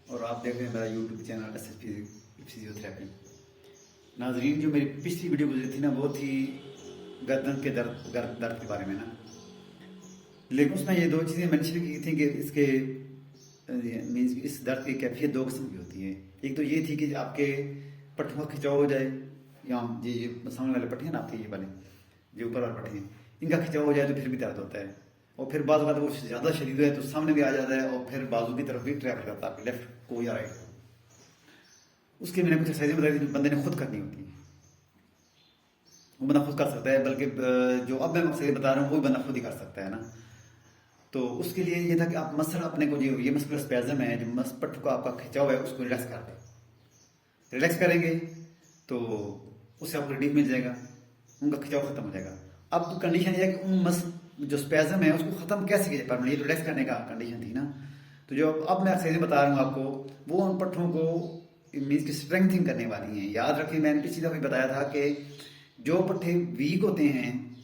और आप देख रहे हैं मेरा यूट्यूब चैनल SSP फिजियोथेरेपी। नाजरीन, जो मेरी पिछली वीडियो गुजरी थी ना, वो थी गर्दन के दर्द के बारे में ना। लेकिन उसमें ये दो चीज़ें मेंशन की थी कि इसके मीन्स इस दर्द की कैफियत दो किस्म की होती है। एक तो ये थी कि आपके पट्टों का खिंचाव हो जाए, या ये सामने वाले पट्टे हैं ना आपके, ये वाले जो ऊपर वाले पट्टे हैं, इनका खिंचाव हो जाए तो फिर भी दर्द होता है। और फिर बाद वो ज़्यादा शरीर है तो सामने भी आ जाता है, और फिर बाजू की तरफ भी ट्रैवल करता है, आपके लेफ्ट को या राइट को। उसके मैंने कुछ एक्सरसाइजें बताई थी जो बंदे ने खुद करनी होती है। वो बंदा खुद कर सकता है, बल्कि जो अब मैं एक्सरसाइज बता रहा हूँ वो भी बंदा खुद ही कर सकता है ना। तो उसके लिए ये था कि आप मसल अपने को, जो ये मस्कुलर स्पैज़म है, जो पट्टू का आपका खिंचाव है, उसको रिलैक्स कर दें। रिलैक्स करेंगे तो उससे आपको रिलीफ मिल जाएगा, उनका खिंचाव खत्म हो जाएगा। अब कंडीशन ये है कि उन जो स्पैज़म है उसको ख़त्म कैसे किया जाए परमानेंट, ये तो रिलैक्स करने का कंडीशन थी ना। तो जो अब मैं एक्सरसाइज बता रहा हूँ आपको, वो उन पट्टों को मीन्स की स्ट्रेंथिंग करने वाली हैं। याद रखिए, मैंने पिछली दफ़ा बताया था कि जो पट्टे वीक होते हैं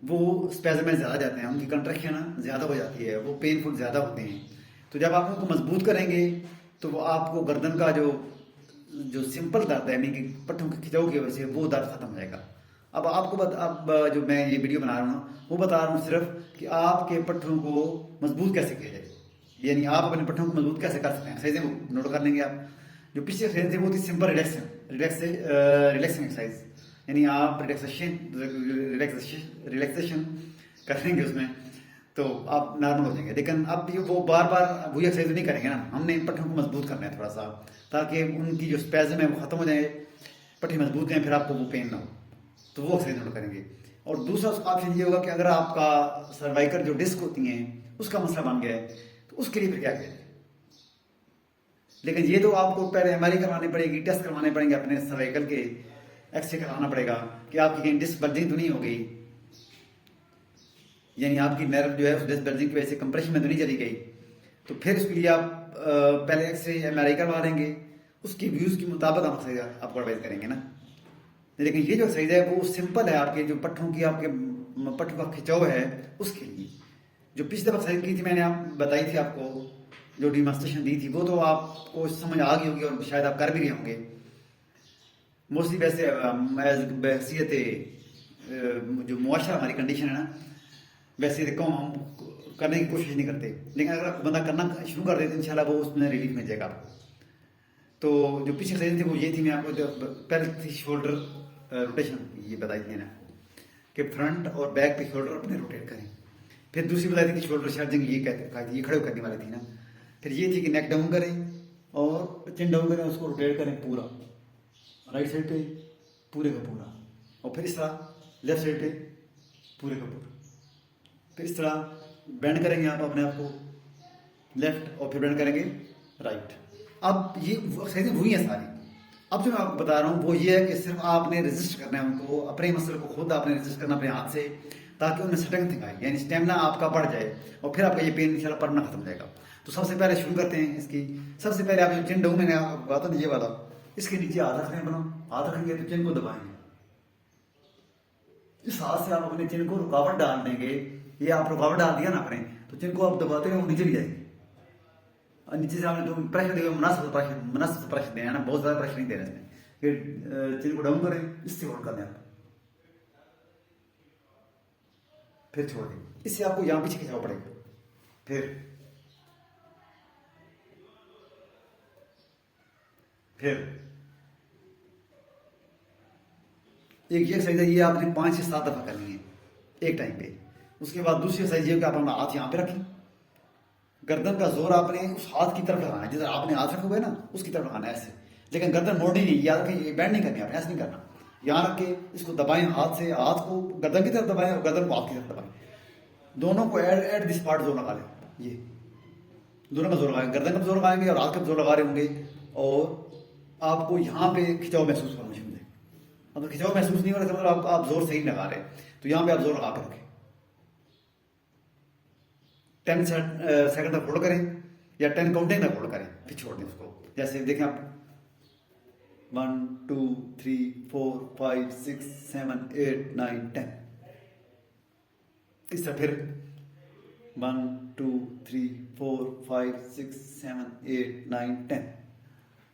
वो स्पैज़म में ज़्यादा जाते हैं, उनकी कंट्रैक्शन ज़्यादा हो जाती है, वो पेनफुल ज़्यादा होते हैं। तो जब आप उनको मजबूत करेंगे तो वो आपको गर्दन का जो जो सिंपल दर्द है, यानी कि पट्टों के खिंचाव की वजह से, वो दर्द खत्म हो जाएगा। अब जो मैं ये वीडियो बना रहा हूँ वो बता रहा हूँ सिर्फ कि आपके पट्टों को मजबूत कैसे किया जाए, यानी आप अपने पट्टों को मजबूत कैसे कर सकते हैं। एक्सरसाइजें नोट कर लेंगे आप। जो पिछली एक्सरसाइज थी वो थी सिंपल रिलैक्सिंग एक्सरसाइज, यानी आप रिलैक्सेशन कर लेंगे उसमें तो आप नॉर्मल हो जाएंगे। लेकिन अब ये वो बार बार वही एक्सरसाइज नहीं करेंगे ना, हमने पट्टों को मजबूत करना है थोड़ा सा, ताकि उनकी जो स्पैज़म है वो खत्म हो जाए, पट्टी मजबूत हैं, फिर आपको वो पेन ना हो। तो वो एक्सरसाइज नोट करेंगे। और दूसरा ऑप्शन ये होगा कि अगर आपका सर्वाइकल जो डिस्क होती हैं उसका मसला बन गया है, तो उसके लिए फिर क्या करें। लेकिन ये तो आपको पहले MRI करवानी पड़ेगी, टेस्ट करवाने पड़ेंगे अपने सर्वाइकल के, एक्सरे करवाना पड़ेगा कि आपकी कहीं डिस्क बल्जिंग तो नहीं हो गई, यानी आपकी नर्व जो है उस डिस्क बल्जिंग की वजह से कंप्रेशन में तो नहीं चली गई। तो फिर उसके लिए आप पहले एक्सरे MRI करवा देंगे, उसकी व्यूज़ के मुताबिक हम एक्सरसाइज आपको एडवाइस करेंगे ना। लेकिन ये जो एक्सरसाइज है वो सिंपल है, आपके जो पट्टों की, आपके पट्टों का खिंचाव है उसके लिए। जो पिछली दफा एक्सरसाइज की थी मैंने आप बताई थी आपको, जो डिमॉन्स्ट्रेशन दी थी, वो तो आपको समझ आ गई होगी और शायद आप कर भी रहे होंगे मोस्टली। वैसे हैसियत जो मुआशरा हमारी कंडीशन है ना, वैसे देखो हम करने की कोशिश नहीं करते, लेकिन अगर आप बंदा करना शुरू कर देते इंशाल्लाह वो उसमें रिलीफ मिल जाएगा आपको। तो जो पीछे एक्सरसाइज थी वो ये थी, मैं आपको जो पहले थी शोल्डर रोटेशन, ये बताई थी ना कि फ्रंट और बैक पे शोल्डर अपने रोटेट करें। फिर दूसरी बताई थी कि शोल्डर चार्जिंग, ये कहती थी, ये खड़े करने वाली थी ना। फिर ये थी कि नेक डाउन करें और चिन डाउन करें, उसको रोटेट करें पूरा राइट साइड पे, पूरे का पूरा। और फिर इस तरह लेफ्ट साइड पे पूरे का पूरा। फिर इस तरह बेंड करेंगे आप अपने आप को लेफ्ट, और फिर बेंड करेंगे राइट। अब ये एक्सरसाइजें वही हैं सारी। अब जो मैं आपको बता रहा हूँ वो ये है कि सिर्फ आपने रजिस्ट करना है उनको, अपने मसल को खुद आपने रजिस्ट करना अपने हाथ से, ताकि उनमें स्ट्रेंथ आए, यानी स्टेमिना आपका बढ़ जाए, और फिर आपका ये पेन इंशाल्लाह पड़ना खत्म हो जाएगा। तो सबसे पहले शुरू करते हैं इसकी। सबसे पहले आप जो चिन डाउन, मैंने आपको कहा था ये वाला, इसके नीचे हाथ रखने अपना, हाथ रखेंगे तो चिन को दबाएंगे। इस हाथ से आप अपने चिन को रुकावट डाल देंगे, ये आप रुकावट डाल दिया ना अपने, तो चिन को आप दबाते रहे, वो नीचे भी जाएगी। और नीचे से आपने जो प्रेशर देगा, मुनासिब प्रेशर देना है ना, बहुत ज़्यादा प्रेशर नहीं देना इसमें। फिर चिन को डाउन करें, इससे होल्ड कर दें आप, फिर छोड़ दें, इससे आपको यहाँ पीछे खिंचाव पड़ेगा। फिर एक ये एक्सरसाइज है, ये आपने 5 से 7 दफ़ा करनी है एक टाइम पे। उसके बाद दूसरी एक्सरसाइज ये कि आप अपना हाथ यहाँ पे रखें, गर्दन का जोर आपने उस हाथ की तरफ लगाना है, जिधर आपने हाथ रखा हुआ है ना उसकी तरफ लगाना है ऐसे। लेकिन गर्दन मोड़नी नहीं, याद रखें, बैंड नहीं करनी, आपने ऐसे नहीं करना। यहाँ रख के इसको दबाएं हाथ से, हाथ को गर्दन की तरफ दबाएं और गर्दन को हाथ की तरफ दबाएं। दोनों को एट दिस पार्ट जोर लगा लें, ये दोनों का जोर लगाएंगे, गर्दन का जोर लगाएंगे और हाथ का जोर लगा रहे होंगे, और आपको यहाँ पे खिंचाव महसूस करना शुरू होंगे। अगर खिंचाव महसूस नहीं हो रहा मतलब आप जोर सही लगा रहे हैं, तो यहाँ पे आप जोर लगा के रखें। 10 सेकंड तक होल्ड करें, या 10 काउंटिंग तक होल्ड करें, फिर छोड़ दें उसको। जैसे देखें आप 1 2 3 4 5 6 7 8 9 10, इस तरह। फिर 1 2 3 4 5 6 7 8 9 10।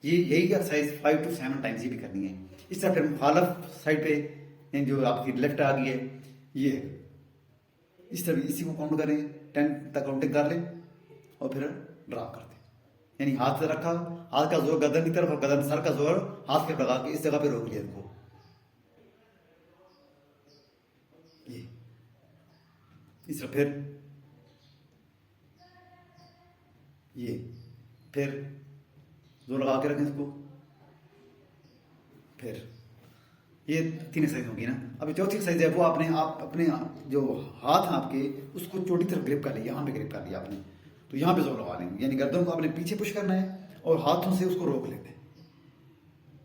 ये यही एक्सरसाइज 5 to 7 टाइम्स ये भी करनी है। इस तरह फिर मुखालफ साइड पे यानी जो आपकी लेफ्ट आ गई है ये इस तरह इसी को काउंट करें, 10 तक काउंटिंग कर लें और फिर ड्रॉप कर दें। यानी हाथ से रखा, हाथ का जोर गर्दन की तरफ और गर्दन सर का जोर हाथ पे लगा के इस जगह पे रोक लिया इनको। ये इस तरह फिर जोर लगा के रखें इसको। फिर ये 3 एक्सरसाइज होगी ना। अभी चौथी एक्सरसाइज है वो आपने आप अपने जो हाथ हैं आपके उसको चोटी तरफ ग्रिप कर लिया, यहाँ पे ग्रिप कर लिया आपने, तो यहाँ पे जोर लगा लेंगे। यानी गर्दन को आपने पीछे पुश करना है और हाथों से उसको रोक लेते हैं।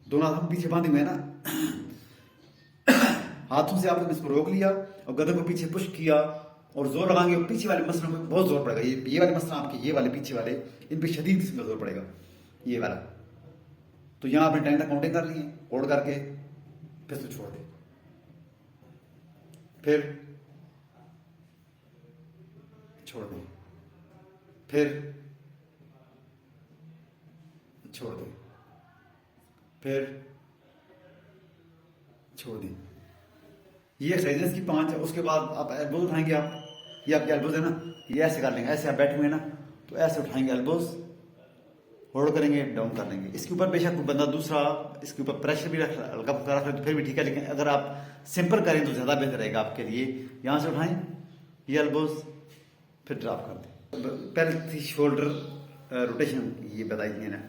दोनों हाथ हम पीछे बांधे हुए हैं ना, हाथों से आपने इसको रोक लिया और गर्दन को पीछे पुश किया और जोर लगाएंगे। और पीछे वाले मसलों में बहुत जोर पड़ेगा। ये वाले मसल आपके, ये वाले पीछे वाले, इन पे शदीद किस्म का जोर पड़ेगा, ये वाला। तो यहाँ आपने 10 तक काउंटिंग कर ली है, होल्ड करके फिर तो छोड़ दे, फिर छोड़ दे, फिर छोड़ दे, फिर छोड़ दे। ये एक्सरसाइज इसकी 5 है। उसके बाद आप एल्बोज उठाएंगे। आप ये आपके एल्बोज है ना, ये ऐसे कर लेंगे। ऐसे आप बैठे हुए ना तो ऐसे उठाएंगे एल्बोज, होल्ड करेंगे, डाउन कर लेंगे। इसके ऊपर बेशक कोई बंदा दूसरा इसके ऊपर प्रेशर भी हल्का फुल्का रख ले तो फिर भी ठीक है, लेकिन अगर आप सिंपल करें तो ज़्यादा बेहतर रहेगा आपके लिए। यहाँ से उठाएं ये एल्बोज, फिर ड्रॉप कर दें। पहले थी शोल्डर रोटेशन, ये बताई थी ना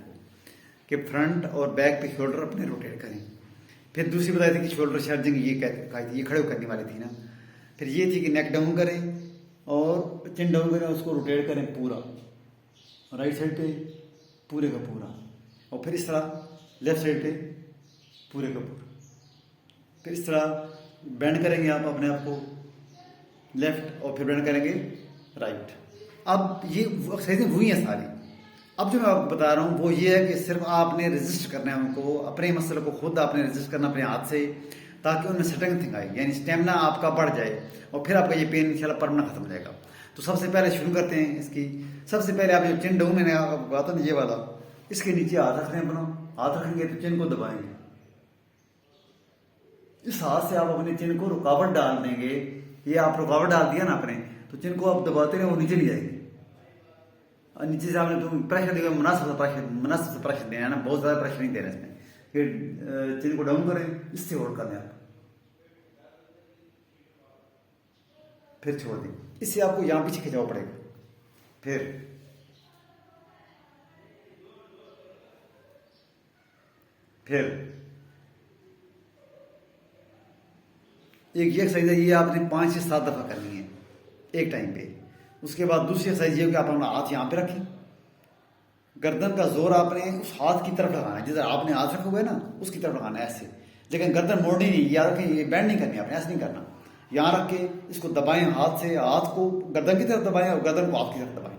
कि फ्रंट और बैक पे शोल्डर अपने रोटेट करें। फिर दूसरी बताई थी कि शोल्डर चार्जिंग, ये कही थी, ये खड़े करने वाली थी ना। फिर ये थी कि नेक डाउन करें और चिन डाउन करें, उसको रोटेट करें पूरा राइट साइड पे पूरे का पूरा, और फिर इस तरह लेफ्ट साइड पे पूरे का पूरा। फिर इस तरह बेंड करेंगे आप अपने आप को लेफ्ट और फिर बेंड करेंगे राइट। अब ये एक्सरसाइजें हुई हैं सारी। अब जो मैं आपको बता रहा हूँ वो ये है कि सिर्फ आपने रजिस्ट करना है उनको, अपने मसले को खुद आपने रजिस्ट करना अपने हाथ से, ताकि उनमें स्ट्रेंथ आए, यानी स्टेमिना आपका बढ़ जाए और फिर आपका ये पेन इंशाल्लाह परमानेंट खत्म हो जाएगा। तो सबसे पहले शुरू करते हैं इसकी। सबसे पहले आप जो चिन डाउन, मैंने आपको कहा था ना ये वाला, इसके नीचे हाथ रख रहे हैं अपना, हाथ रखेंगे तो चिन को दबाएंगे। इस हाथ से आप अपने चिन को रुकावट डाल देंगे। ये आप रुकावट डाल दिया ना अपने, तो चिन को आप दबाते रहे, वो नीचे नहीं जाएगी। और नीचे से आपने तो प्रेशर देगा, मुनासिब से प्रेशर देना है ना, बहुत ज्यादा प्रेशर नहीं देना इसमें। फिर चिन को डाउन करें, इससे होल्ड कर दें आप, फिर छोड़ दें। इससे आपको यहां पीछे खिंचाव पड़ेगा। फिर एक ये एक्सरसाइज है, ये आपने 5 से 7 दफा करनी है एक टाइम पे। उसके बाद दूसरी एक्सरसाइज ये कि आप अपना हाथ यहाँ पे रखें, गर्दन का जोर आपने उस हाथ की तरफ लगाना है, जिधर आपने हाथ रखा हुआ है ना उसकी तरफ लगाना है ऐसे। लेकिन गर्दन मोड़नी नहीं, याद रखें, ये बैंड नहीं करनी आपने, ऐसे नहीं करना। यहाँ रख के इसको दबाएं हाथ से, हाथ को गर्दन की तरफ दबाएं और गर्दन को हाथ की तरफ दबाएं।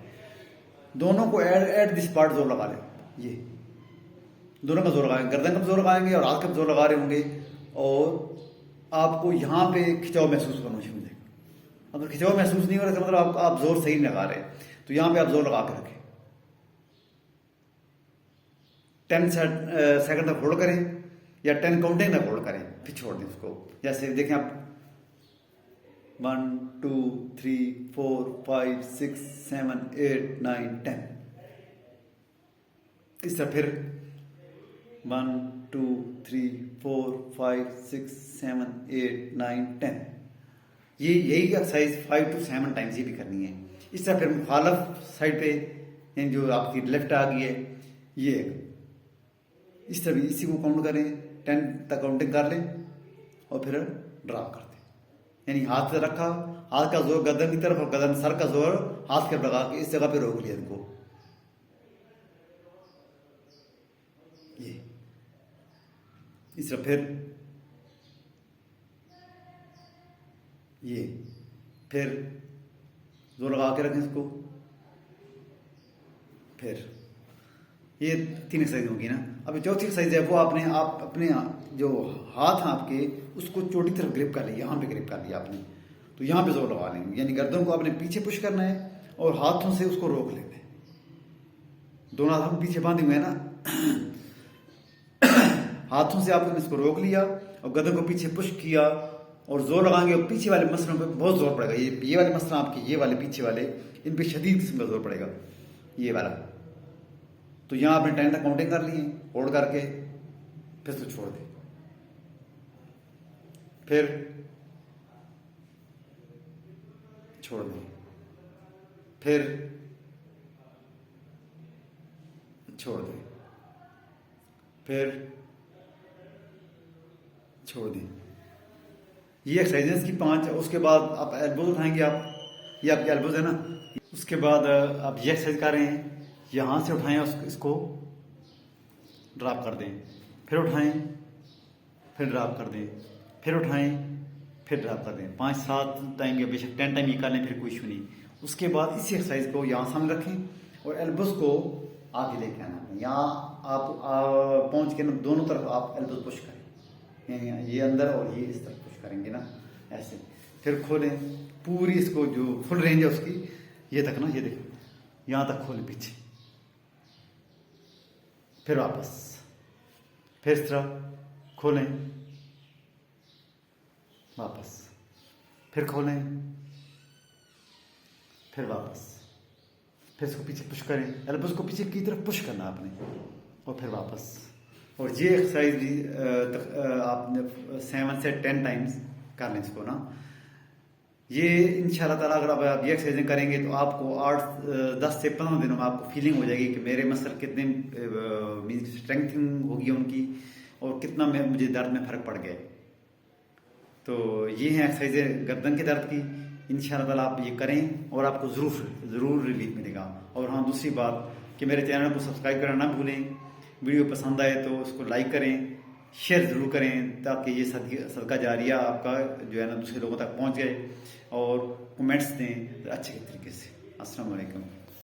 दोनों को एट दिस पार्ट जोर लगा लें। ये दोनों का जोर लगाएंगे, गर्दन का जोर लगाएंगे और हाथ का जोर लगा रहे होंगे, और आपको यहाँ पे खिंचाव महसूस करना शुरू हो जाएगा। अगर खिंचाव महसूस नहीं हो रहा तो मतलब आप जोर सही नहीं लगा रहे, तो यहाँ पे आप जोर लगा के रखें। 10 सेकंड तक होल्ड करें या 10 काउंटिंग तक होल्ड करें, फिर छोड़ दें उसको। जैसे देखें आप 1 2 3 4 5 6 7 8 9 10। इस तरह फिर 1 2 3 4 5 6 7 8 9 10। ये यही एक्सरसाइज 5 to 7 टाइम्स ये भी करनी है। इस तरह फिर मुखालफ साइड पे यानी जो आपकी लेफ्ट आ गई है ये इस तरह इसी को काउंट करें, 10 तक काउंटिंग कर लें और फिर ड्रॉप कर दें। यानी हाथ से रखा, हाथ का जोर गर्दन की तरफ और गर्दन सर का जोर हाथ के लगा के इस जगह पे रोक लिया इनको। ये इस तरह फिर जोर लगा के रखें इसको। फिर ये 3 एक्सरसाइज होगी ना। अब चौथी एक्सरसाइज है वो आपने आप अपने जो हाथ हैं आपके उसको चोटी तरफ ग्रिप कर लिया, यहाँ पे ग्रिप कर लिया आपने, तो यहाँ पे जोर लगा लेंगे, यानी गर्दन को आपने पीछे पुश करना है और हाथों से उसको रोक लेना है। दोनों हाथ हम पीछे बांधे हुए हैं ना, हाथों से आपने इसको रोक लिया और गर्दन को पीछे पुश किया और जोर लगाएंगे और पीछे वाले मसलों पे बहुत जोर पड़ेगा। ये वाले मसल आपके, ये वाले पीछे वाले, इन पे शदीद किस्म का जोर पड़ेगा, ये वाला। तो यहाँ आपने 10 तक काउंटिंग कर ली है, होल्ड करके फिर इसको छोड़ दे, फिर छोड़ दे, फिर छोड़ दे, फिर छोड़ दें। ये एक्सरसाइजेस की 5। उसके बाद आप एल्बोज उठाएंगे, आप ये आपके एल्बोज है ना, उसके बाद आप ये एक्सरसाइज कर रहे हैं, यहाँ से उठाएं इसको ड्रॉप कर दें, फिर उठाएं, फिर ड्रॉप कर दें, फिर उठाएं, फिर ड्रॉप कर दें। 5-7 टाइम या बेशक 10 टाइम ये कर लें, फिर कोई इशू नहीं। उसके बाद इसी एक्सरसाइज को यहाँ सामने रखें और एल्बोज को आगे लेके आना है। यहाँ आप पहुँच के ना दोनों तरफ आप एल्बोज पुश करें, ये अंदर और ये इस तरफ पुश करेंगे ना, ऐसे। फिर खोलें पूरी, इसको जो फुल रेंज है उसकी ये तक ना, ये देखो यहाँ तक खोलें पीछे, फिर वापस, फिर इस तरह खोलें, वापस, फिर खोलें, फिर वापस, फिर इसको पीछे पुश करें, एल्बोज को पीछे की तरफ पुश करना आपने, और फिर वापस। और ये एक्सरसाइज भी आपने 7 से 10 टाइम्स कर लें इसको ना। ये इंशाल्लाह ताला अगर आप ये एक्सरसाइज करेंगे तो आपको 10 से 15 दिनों में आपको फीलिंग हो जाएगी कि मेरे मसल कितने स्ट्रेंथनिंग होगी उनकी, और कितना मुझे दर्द में फ़र्क पड़ गया। तो ये हैं एक्सरसाइज गर्दन के दर्द की। इंशाल्लाह ताला आप ये करें और आपको ज़रूर रिलीफ मिलेगा। और हाँ, दूसरी बात कि मेरे चैनल को सब्सक्राइब करना ना भूलें। वीडियो पसंद आए तो उसको लाइक करें, शेयर ज़रूर करें, ताकि ये सदका जारिया आपका जो है ना दूसरे लोगों तक पहुंच जाए, और कमेंट्स दें अच्छे तरीके से। अस्सलाम वालेकुम।